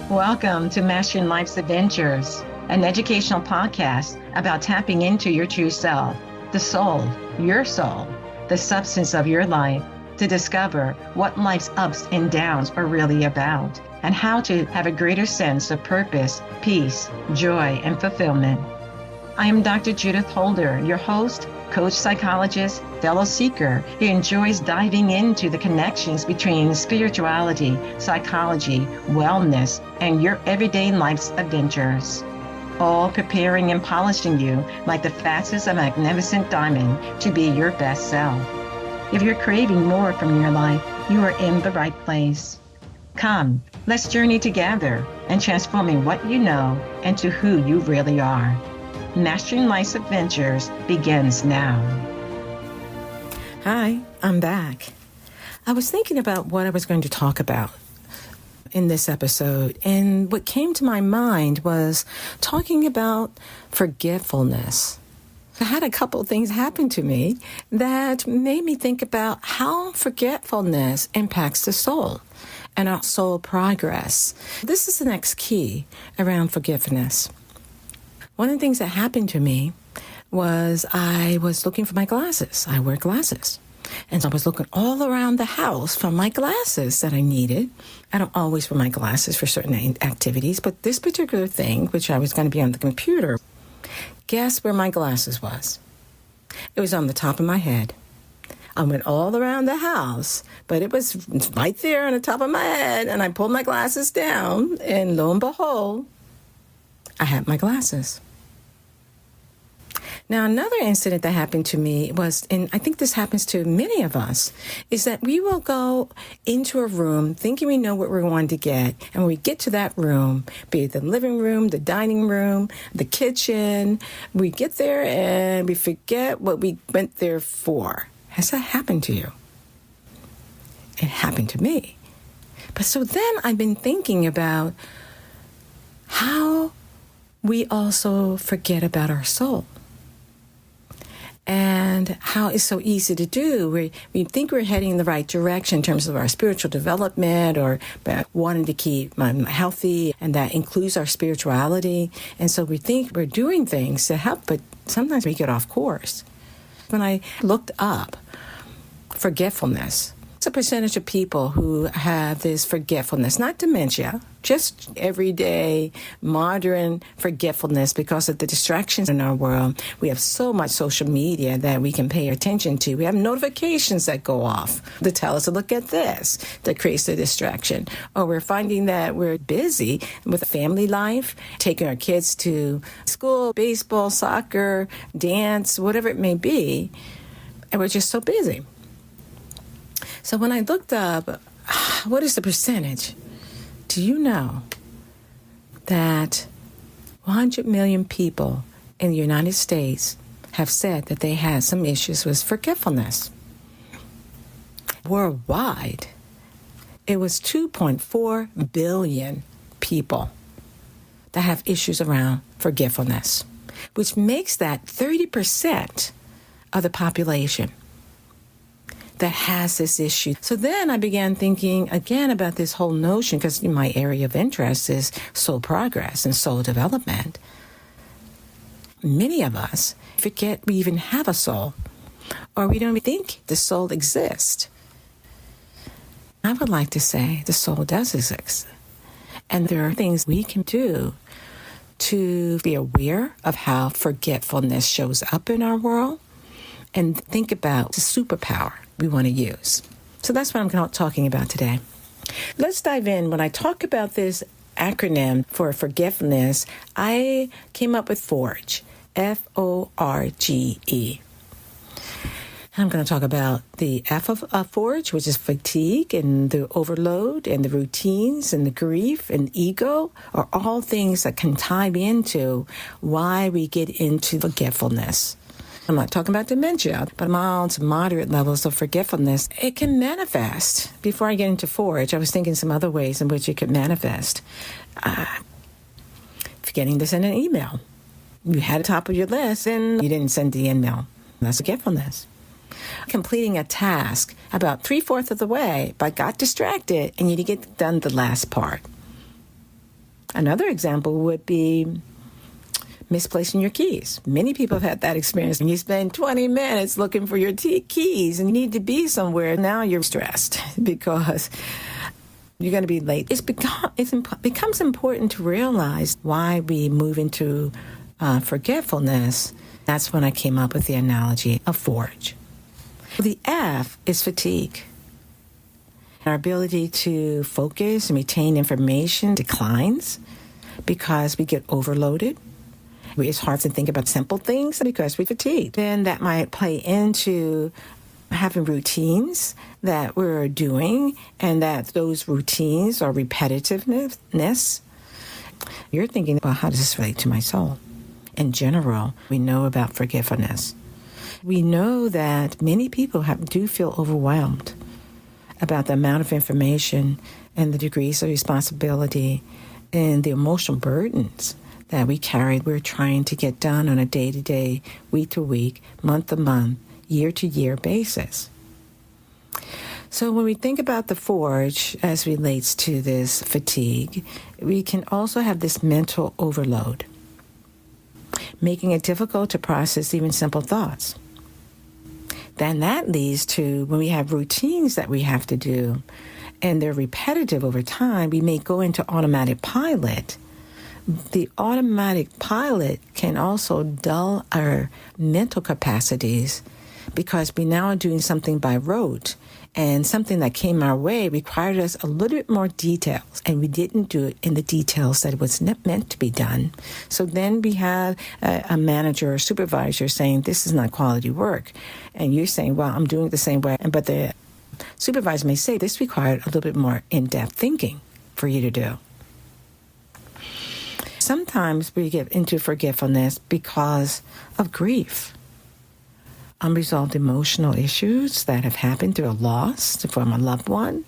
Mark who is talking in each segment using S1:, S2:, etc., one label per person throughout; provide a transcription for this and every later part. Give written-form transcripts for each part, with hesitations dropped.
S1: Welcome to Mastering Life's Adventures, an educational podcast about tapping into your true self, the soul, your soul, the substance of your life, to discover what life's ups and downs are really about, and how to have a greater sense of purpose, peace, joy, and fulfillment. I am Dr. Judith Holder, your host, coach, psychologist, fellow seeker who enjoys diving into the connections between spirituality, psychology, wellness, and your everyday life's adventures. All preparing and polishing you like the facets of a magnificent diamond to be your best self. If you're craving more from your life, you are in the right place. Come, let's journey together and transforming what you know into who you really are. Mastering Life's Adventures begins now.
S2: Hi, I'm back. I was thinking about what I was going to talk about in this episode, and what came to my mind was talking about forgetfulness. I had a couple of things happen to me that made me think about how forgetfulness impacts the soul and our soul progress. This is the next key around forgiveness. One of the things that happened to me was I was looking for my glasses. I wear glasses. And so I was looking all around the house for my glasses that I needed. I don't always wear my glasses for certain activities, but this particular thing, which I was going to be on the computer, guess where my glasses was? It was on the top of my head. I went all around the house, but it was right there on the top of my head, and I pulled my glasses down, and lo and behold, I had my glasses. Now, another incident that happened to me was, and I think this happens to many of us, is that we will go into a room thinking we know what we're going to get. And when we get to that room, be it the living room, the dining room, the kitchen, we get there and we forget what we went there for. Has that happened to you? It happened to me. But so then I've been thinking about how we also forget about our soul. And how it's so easy to do. We think we're heading in the right direction in terms of our spiritual development or wanting to keep healthy, and that includes our spirituality. And so we think we're doing things to help, but sometimes we get off course. When I looked up forgetfulness, it's a percentage of people who have this forgetfulness, not dementia, just everyday modern forgetfulness because of the distractions in our world. We have so much social media that we can pay attention to. We have notifications that go off to tell us to look at this, that creates the distraction. Or we're finding that we're busy with family life, taking our kids to school, baseball, soccer, dance, whatever it may be, and we're just so busy. So when I looked up, what is the percentage? Do you know that 100 million people in the United States have said that they had some issues with forgetfulness? Worldwide, it was 2.4 billion people that have issues around forgetfulness, which makes that 30% of the population that has this issue. So then I began thinking again about this whole notion, because my area of interest is soul progress and soul development. Many of us forget we even have a soul, or we don't even think the soul exists. I would like to say the soul does exist. And there are things we can do to be aware of how forgetfulness shows up in our world and think about the superpower we want to use. So that's what I'm talking about today. Let's dive in. When I talk about this acronym for forgiveness, I came up with FORGE, F-O-R-G-E. I'm going to talk about the F of FORGE, which is fatigue and the overload and the routines and the grief and ego are all things that can tie into why we get into forgetfulness. I'm not talking about dementia, but mild to moderate levels of forgetfulness. It can manifest. Before I get into FORGE, I was thinking some other ways in which it could manifest. Forgetting to send an email. You had it top of your list and you didn't send the email. That's forgetfulness. Completing a task about 3/4 of the way, but got distracted and you didn't get done the last part. Another example would be misplacing your keys. Many people have had that experience. And you spend 20 minutes looking for your keys and you need to be somewhere. Now you're stressed because you're going to be late. It becomes important to realize why we move into forgetfulness. That's when I came up with the analogy of forge. The F is fatigue. Our ability to focus and retain information declines because we get overloaded. It's hard to think about simple things because we're fatigued. Then that might play into having routines that we're doing, and that those routines are repetitiveness. You're thinking, well, how does this relate to my soul? In general, we know about forgetfulness. We know that many people do feel overwhelmed about the amount of information and the degrees of responsibility and the emotional burdens that we carry. We're trying to get done on a day-to-day, week-to-week, month-to-month, year-to-year basis. So when we think about the forge as relates to this fatigue, we can also have this mental overload, making it difficult to process even simple thoughts. Then that leads to when we have routines that we have to do and they're repetitive over time, we may go into automatic pilot. The automatic pilot can also dull our mental capacities because we now are doing something by rote, and something that came our way required us a little bit more details, and we didn't do it in the details that it was meant to be done. So then we have a manager or supervisor saying, this is not quality work. And you're saying, well, I'm doing it the same way. But the supervisor may say, this required a little bit more in-depth thinking for you to do. Sometimes we get into forgetfulness because of grief. Unresolved emotional issues that have happened through a loss from a loved one,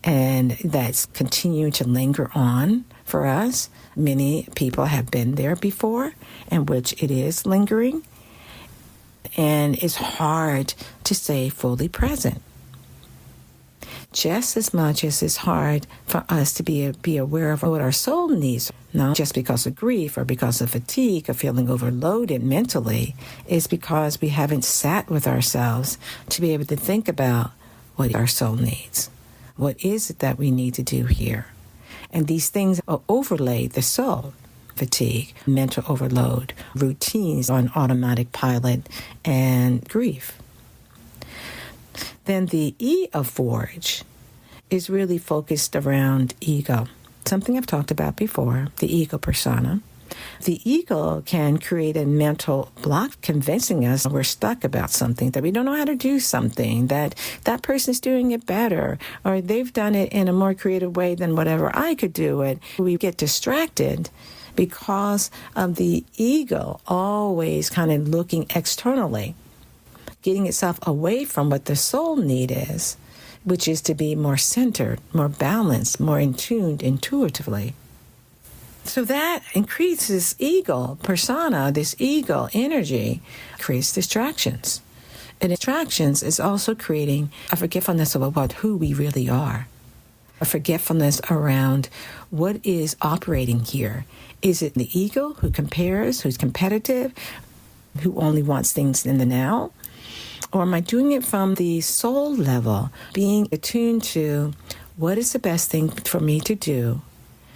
S2: and that's continuing to linger on for us. Many people have been there before, in which it is lingering, and it's hard to stay fully present. Just as much as it's hard for us to be aware of what our soul needs, not just because of grief or because of fatigue or feeling overloaded mentally, is because we haven't sat with ourselves to be able to think about what our soul needs. What is it that we need to do here? And these things overlay the soul. Fatigue, mental overload, routines on automatic pilot, and grief. Then the E of forge is really focused around ego, something I've talked about before, the ego persona. The ego can create a mental block convincing us we're stuck about something, that we don't know how to do something, that that person's doing it better, or they've done it in a more creative way than whatever I could do it. We get distracted because of the ego always kind of looking externally, getting itself away from what the soul need is, which is to be more centered, more balanced, more in tuned intuitively. So that increases ego persona, this ego energy creates distractions. And distractions is also creating a forgetfulness about who we really are. A forgetfulness around what is operating here. Is it the ego who compares, who's competitive, who only wants things in the now? Or am I doing it from the soul level, being attuned to what is the best thing for me to do?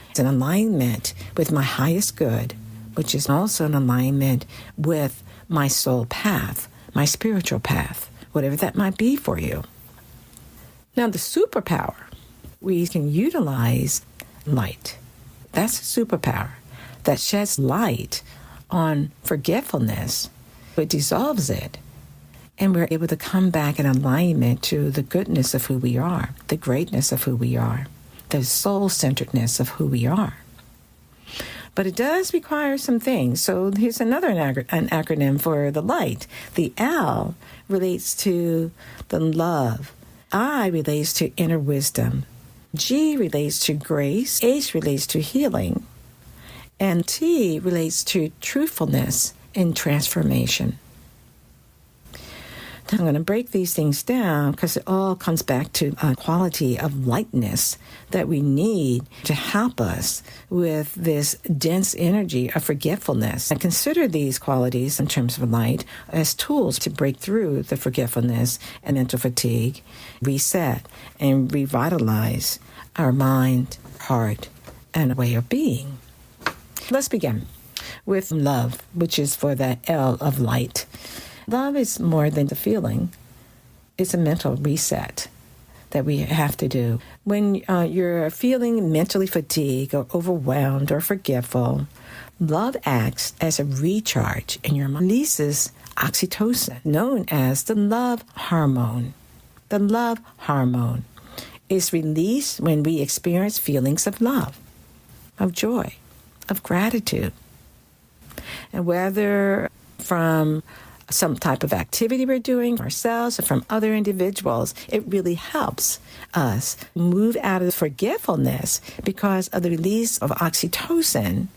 S2: It's an alignment with my highest good, which is also an alignment with my soul path, my spiritual path, whatever that might be for you. Now, the superpower, we can utilize light. That's a superpower that sheds light on forgetfulness. It dissolves it. And we're able to come back in alignment to the goodness of who we are, the greatness of who we are, the soul-centeredness of who we are. But it does require some things. So here's another an acronym for the light. The L relates to the love. I relates to inner wisdom. G relates to grace. H relates to healing. And T relates to truthfulness and transformation. I'm going to break these things down because it all comes back to a quality of lightness that we need to help us with this dense energy of forgetfulness. And consider these qualities in terms of light as tools to break through the forgetfulness and mental fatigue, reset, and revitalize our mind, heart, and way of being. Let's begin with love, which is for that L of light. Love is more than the feeling. It's a mental reset that we have to do. When you're feeling mentally fatigued or overwhelmed or forgetful, love acts as a recharge and your mind releases oxytocin, known as the love hormone. The love hormone is released when we experience feelings of love, of joy, of gratitude. And whether from some type of activity we're doing ourselves or from other individuals, it really helps us move out of forgetfulness because of the release of oxytocin.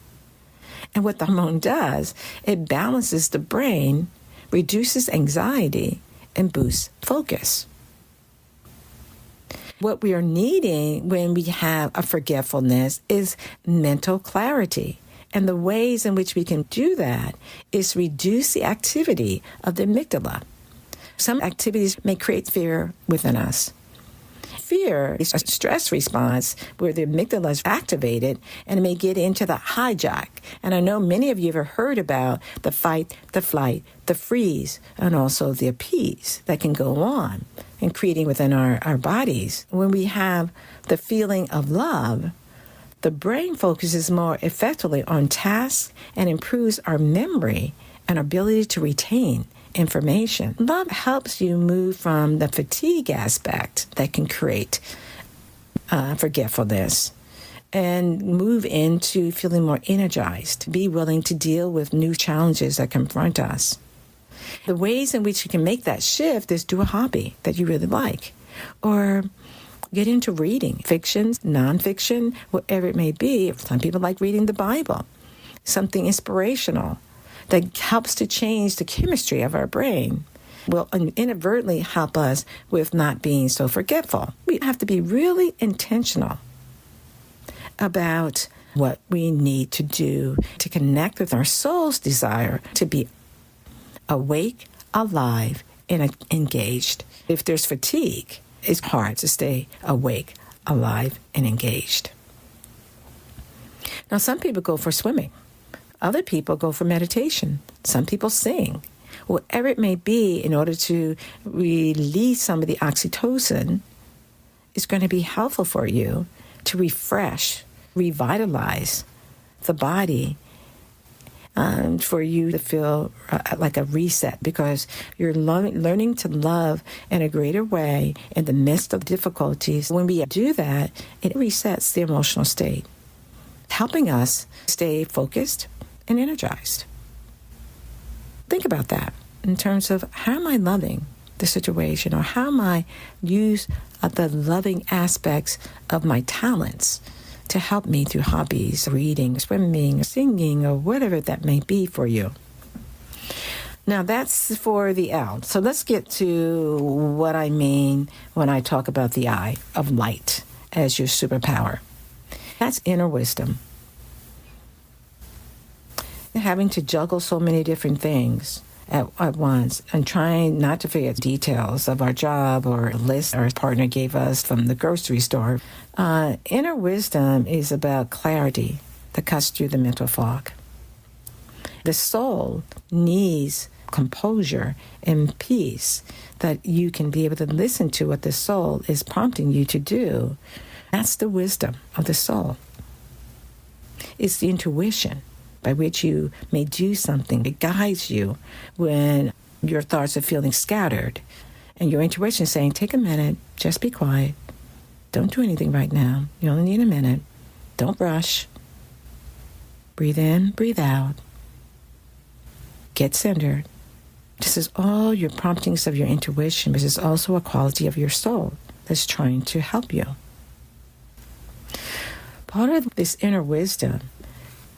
S2: And what the hormone does, it balances the brain, reduces anxiety, and boosts focus. What we are needing when we have a forgetfulness is mental clarity. And the ways in which we can do that is reduce the activity of the amygdala. Some activities may create fear within us. Fear is a stress response where the amygdala is activated and it may get into the hijack. And I know many of you have heard about the fight, the flight, the freeze, and also the appease that can go on in creating within our bodies. When we have the feeling of love, the brain focuses more effectively on tasks and improves our memory and ability to retain information. Love helps you move from the fatigue aspect that can create forgetfulness and move into feeling more energized, be willing to deal with new challenges that confront us. The ways in which you can make that shift is do a hobby that you really like, or get into reading, fiction, nonfiction, whatever it may be. Some people like reading the Bible, something inspirational that helps to change the chemistry of our brain. Will inadvertently help us with not being so forgetful. We have to be really intentional about what we need to do to connect with our soul's desire to be awake, alive, and engaged. If there's fatigue, it's hard to stay awake, alive, and engaged. Now, some people go for swimming. Other people go for meditation. Some people sing. Whatever it may be, in order to release some of the oxytocin, is going to be helpful for you to refresh, revitalize the body, for you to feel like a reset, because you're learning to love in a greater way in the midst of difficulties. When we do that, it resets the emotional state, helping us stay focused and energized. Think about that in terms of how am I loving the situation, or how am I use the loving aspects of my talents to help me through hobbies, reading, swimming, singing, or whatever that may be for you. Now, that's for the L. So let's get to what I mean when I talk about the I of light as your superpower. That's inner wisdom. Having to juggle so many different things at once and trying not to forget details of our job or a list our partner gave us from the grocery store. Inner wisdom is about clarity that cuts through the mental fog. The soul needs composure and peace, that you can be able to listen to what the soul is prompting you to do. That's the wisdom of the soul. It's the intuition by which you may do something. It guides you when your thoughts are feeling scattered. And your intuition is saying, take a minute, just be quiet. Don't do anything right now. You only need a minute. Don't rush. Breathe in, breathe out. Get centered. This is all your promptings of your intuition, but it's also a quality of your soul that's trying to help you. Part of this inner wisdom,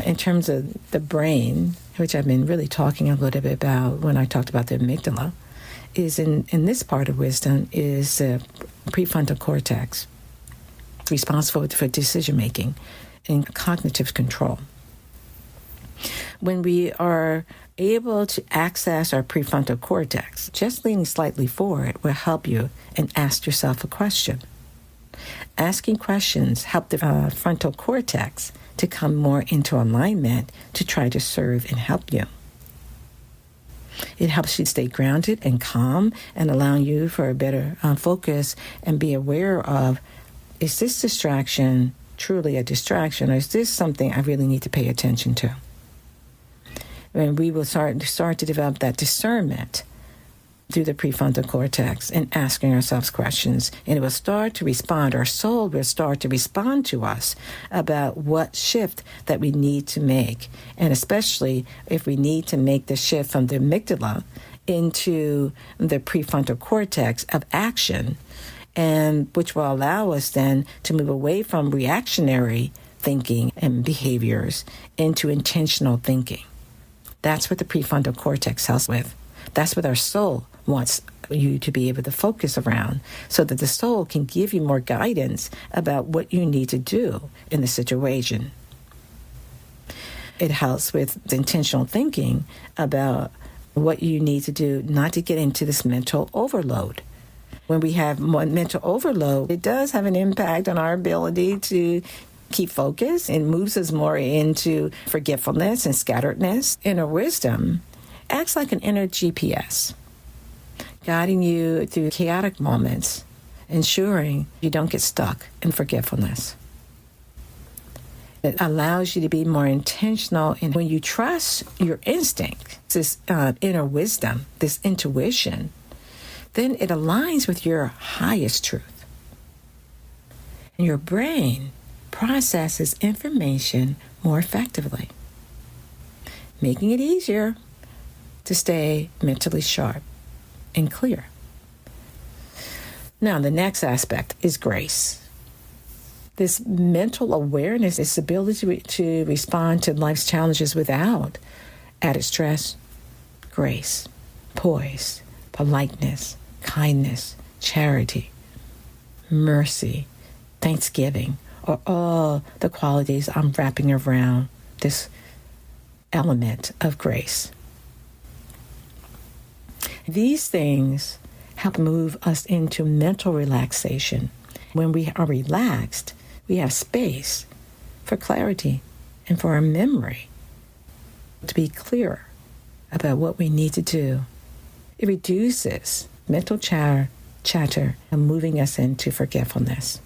S2: in terms of the brain, which I've been really talking a little bit about when I talked about the amygdala, is in this part of wisdom is the prefrontal cortex, responsible for decision-making and cognitive control. When we are able to access our prefrontal cortex, just leaning slightly forward will help you and ask yourself a question. Asking questions help the frontal cortex to come more into alignment to try to serve and help you. It helps you stay grounded and calm and allowing you for a better focus and be aware of, is this distraction truly a distraction, or is this something I really need to pay attention to? And we will start to develop that discernment through the prefrontal cortex and asking ourselves questions. And it will start to respond. Our soul will start to respond to us about what shift that we need to make. And especially if we need to make the shift from the amygdala into the prefrontal cortex of action, and which will allow us then to move away from reactionary thinking and behaviors into intentional thinking. That's what the prefrontal cortex helps with. That's what our soul wants you to be able to focus around, so that the soul can give you more guidance about what you need to do in the situation. It helps with the intentional thinking about what you need to do not to get into this mental overload. When we have more mental overload, it does have an impact on our ability to keep focus and moves us more into forgetfulness and scatteredness. Inner wisdom acts like an inner GPS, guiding you through chaotic moments, ensuring you don't get stuck in forgetfulness. It allows you to be more intentional, and when you trust your instinct, this inner wisdom, this intuition, then it aligns with your highest truth. And your brain processes information more effectively, making it easier to stay mentally sharp and clear. Now, the next aspect is grace. This mental awareness, this ability to respond to life's challenges without added stress, grace, poise, politeness, kindness, charity, mercy, thanksgiving, are all the qualities I'm wrapping around this element of grace. These things help move us into mental relaxation. When we are relaxed, we have space for clarity and for our memory to be clearer about what we need to do. It reduces mental chatter and moving us into forgetfulness.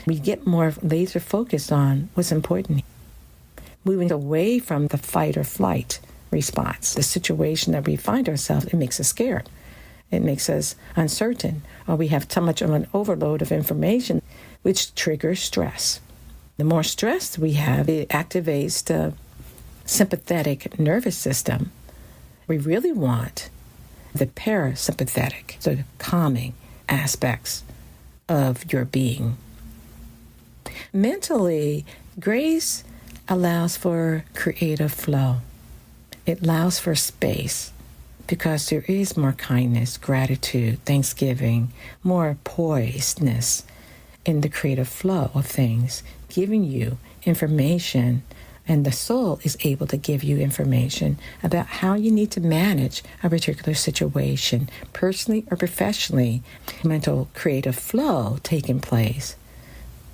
S2: We get more laser focused on what's important, moving away from the fight or flight response. The situation that we find ourselves, it makes us scared. It makes us uncertain, or we have too much of an overload of information, which triggers stress. The more stress we have, it activates the sympathetic nervous system. We really want the parasympathetic, the calming aspects of your being. Mentally, grace allows for creative flow. It allows for space because there is more kindness, gratitude, thanksgiving, more poisedness in the creative flow of things, giving you information, and the soul is able to give you information about how you need to manage a particular situation, personally or professionally. Mental creative flow taking place,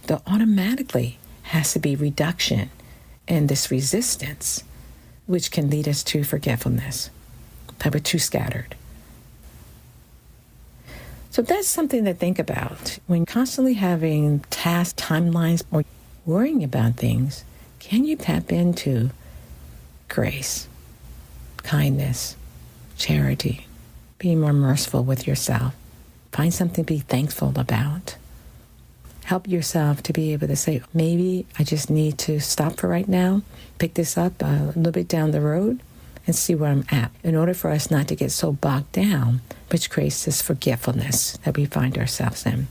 S2: there automatically has to be reduction in this resistance, which can lead us to forgetfulness, that we're too scattered. So that's something to think about. When constantly having task timelines or worrying about things, can you tap into grace, kindness, charity, being more merciful with yourself? Find something to be thankful about. Help yourself to be able to say, maybe I just need to stop for right now, pick this up a little bit down the road, and see where I'm at, in order for us not to get so bogged down, which creates this forgetfulness that we find ourselves in.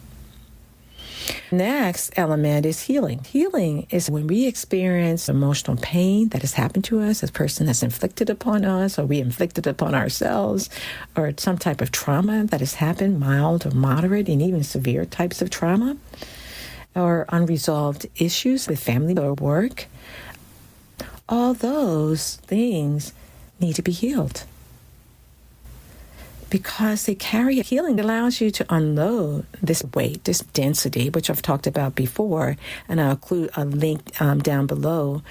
S2: Next element is healing. Healing is when we experience emotional pain that has happened to us, a person has inflicted upon us, or we inflicted upon ourselves, or some type of trauma that has happened, mild or moderate, and even severe types of trauma, or unresolved issues with family or work. All those things need to be healed, because they carry healing. It allows you to unload this weight, this density, which I've talked about before, and I'll include a link down below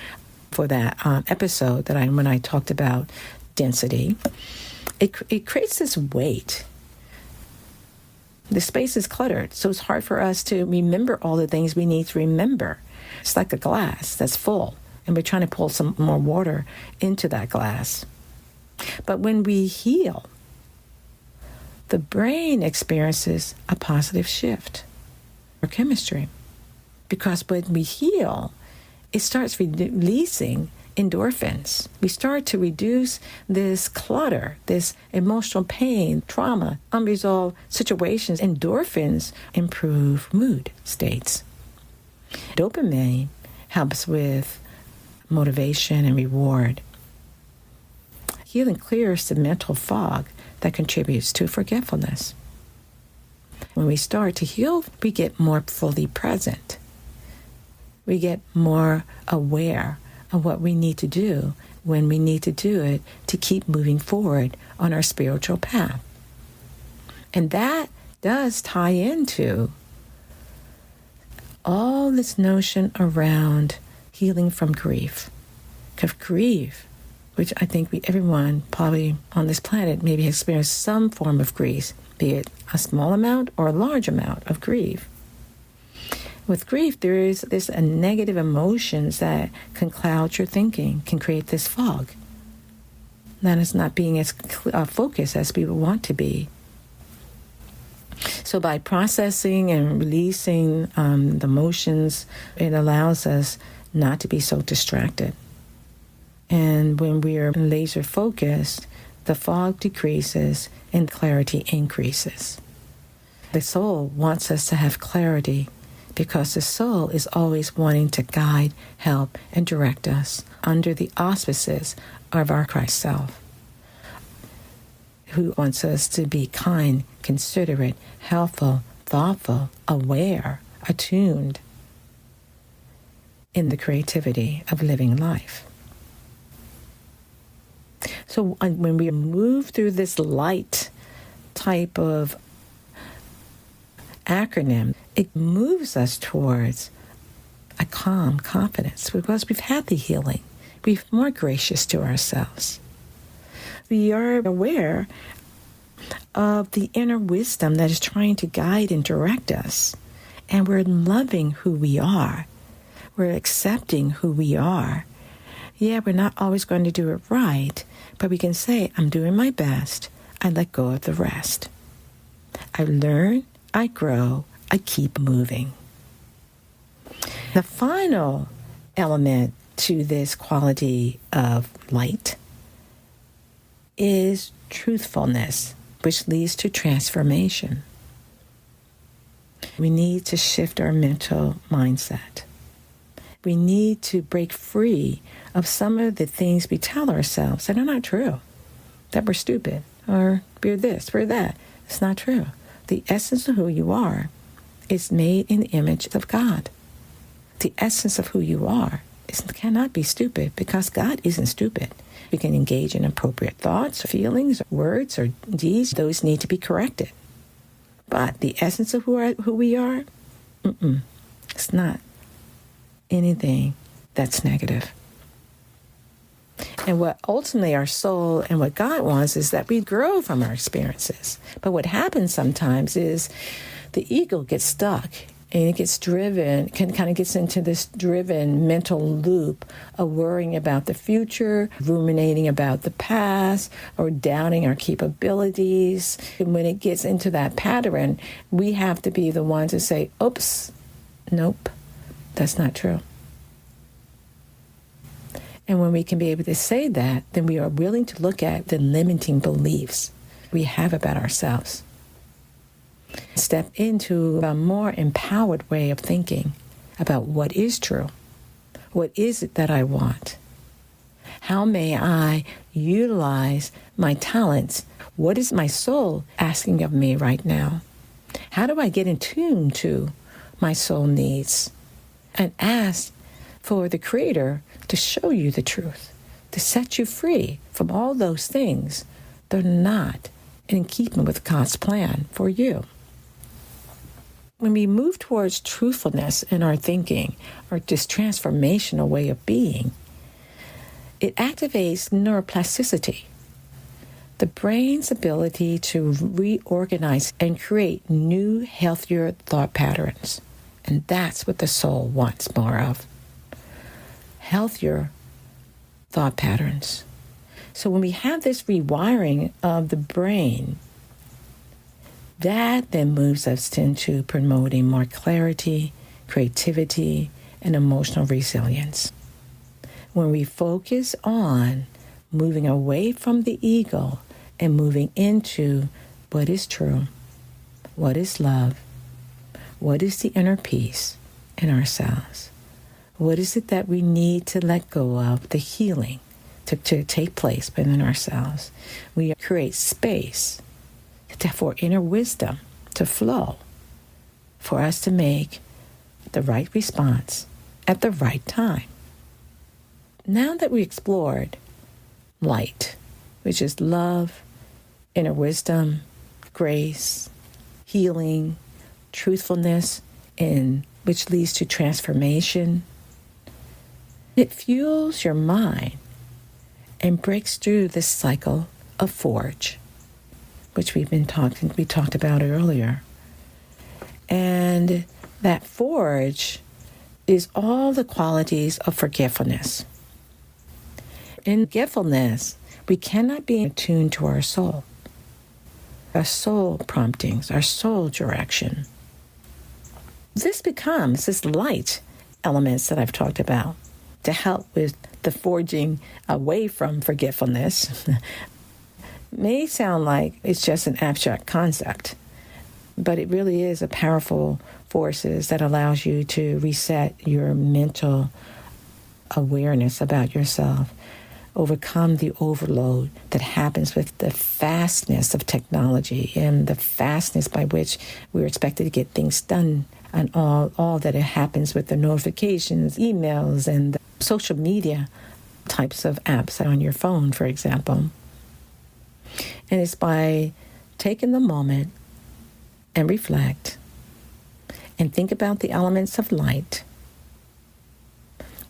S2: for that episode when I talked about density. It creates this weight. The space is cluttered, so it's hard for us to remember all the things we need to remember. It's like a glass that's full, and we're trying to pull some more water into that glass. But when we heal, the brain experiences a positive shift or chemistry, because when we heal, it starts releasing endorphins. We start to reduce this clutter, this emotional pain, trauma, unresolved situations. Endorphins improve mood states. Dopamine helps with motivation and reward. Healing clears the mental fog that contributes to forgetfulness. When we start to heal, we get more fully present. We get more aware of what we need to do when we need to do it to keep moving forward on our spiritual path. And that does tie into all this notion around healing from grief. Because grief, which I think everyone probably on this planet maybe has experienced some form of grief, be it a small amount or a large amount of grief. With grief, there is this negative emotions that can cloud your thinking, can create this fog. That is not being as focused as we would want to be. So by processing and releasing the emotions, it allows us not to be so distracted. And when we are laser focused, the fog decreases and clarity increases. The soul wants us to have clarity, because the soul is always wanting to guide, help, and direct us under the auspices of our Christ self, who wants us to be kind, considerate, helpful, thoughtful, aware, attuned in the creativity of living life. So when we move through this light type of acronym, it moves us towards a calm confidence, because we've had the healing. We're more gracious to ourselves. We are aware of the inner wisdom that is trying to guide and direct us. And we're loving who we are. We're accepting who we are. Yeah, we're not always going to do it right, but we can say, I'm doing my best. I let go of the rest. I learn, I grow, I keep moving. The final element to this quality of light is truthfulness, which leads to transformation. We need to shift our mental mindset. We need to break free of some of the things we tell ourselves that are not true, that we're stupid, or we're this, we're that. It's not true. The essence of who you are is made in the image of God. The essence of who you are cannot be stupid, because God isn't stupid. We can engage in appropriate thoughts, feelings, words, or deeds. Those need to be corrected. But the essence of who we are, it's not anything that's negative. And what ultimately our soul and what God wants is that we grow from our experiences. But what happens sometimes is the ego gets stuck, and it gets driven, kind of gets into this driven mental loop of worrying about the future, ruminating about the past, or doubting our capabilities. And when it gets into that pattern, we have to be the ones to say, oops, nope, that's not true. And when we can be able to say that, then we are willing to look at the limiting beliefs we have about ourselves. step into a more empowered way of thinking about what is true. What is it that I want? How may I utilize my talents? What is my soul asking of me right now? How do I get in tune to my soul needs? And ask for the Creator to show you the truth, to set you free from all those things that are not in keeping with God's plan for you. When we move towards truthfulness in our thinking, or this transformational way of being, it activates neuroplasticity, the brain's ability to reorganize and create new, healthier thought patterns. And that's what the soul wants more of. Healthier thought patterns. So when we have this rewiring of the brain, that then moves us into promoting more clarity, creativity, and emotional resilience. When we focus on moving away from the ego and moving into what is true, what is love, what is the inner peace in ourselves, what is it that we need to let go of, the healing to take place within ourselves. We create space for inner wisdom to flow, for us to make the right response at the right time. Now that we explored light, which is love, inner wisdom, grace, healing, truthfulness, and which leads to transformation, it fuels your mind and breaks through this cycle of forge, which we talked about earlier. And that forge is all the qualities of forgetfulness. In forgetfulness, we cannot be attuned to our soul promptings, our soul direction. This becomes this light elements that I've talked about to help with the forging away from forgetfulness. May sound like it's just an abstract concept, but it really is a powerful forces that allows you to reset your mental awareness about yourself, overcome the overload that happens with the fastness of technology and the fastness by which we're expected to get things done, and all that it happens with the notifications, emails, and the social media types of apps on your phone, for example. And it's by taking the moment and reflect and think about the elements of light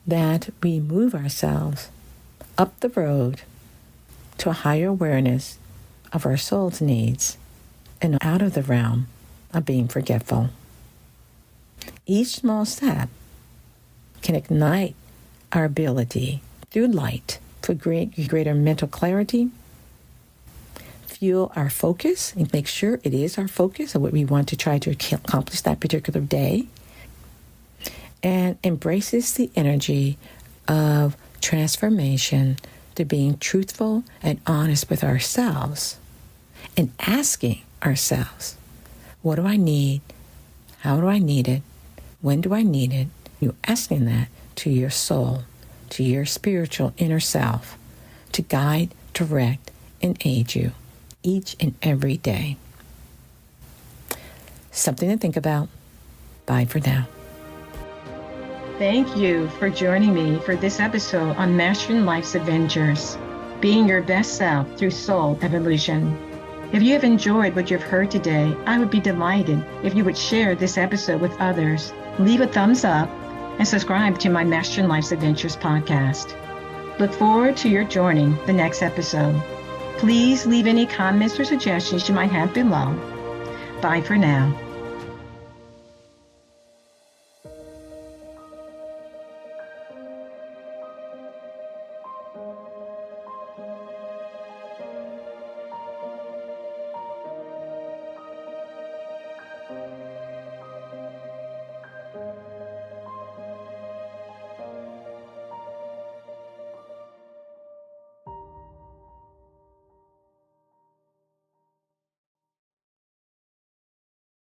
S2: that we move ourselves up the road to a higher awareness of our soul's needs and out of the realm of being forgetful. Each small step can ignite our ability through light for greater mental clarity, fuel our focus and make sure it is our focus of what we want to try to accomplish that particular day, and embraces the energy of transformation to being truthful and honest with ourselves and asking ourselves, what do I need? How do I need it? When do I need it? You're asking that to your soul, to your spiritual inner self, to guide, direct, and aid you each and every day. Something to think about. Bye for now.
S1: Thank you for joining me for this episode on Mastering Life's Adventures, being your best self through soul evolution. If you have enjoyed what you've heard today, I would be delighted if you would share this episode with others, leave a thumbs up, and subscribe to my Mastering Life's Adventures podcast. Look forward to your joining the next episode. Please leave any comments or suggestions you might have below. Bye for now.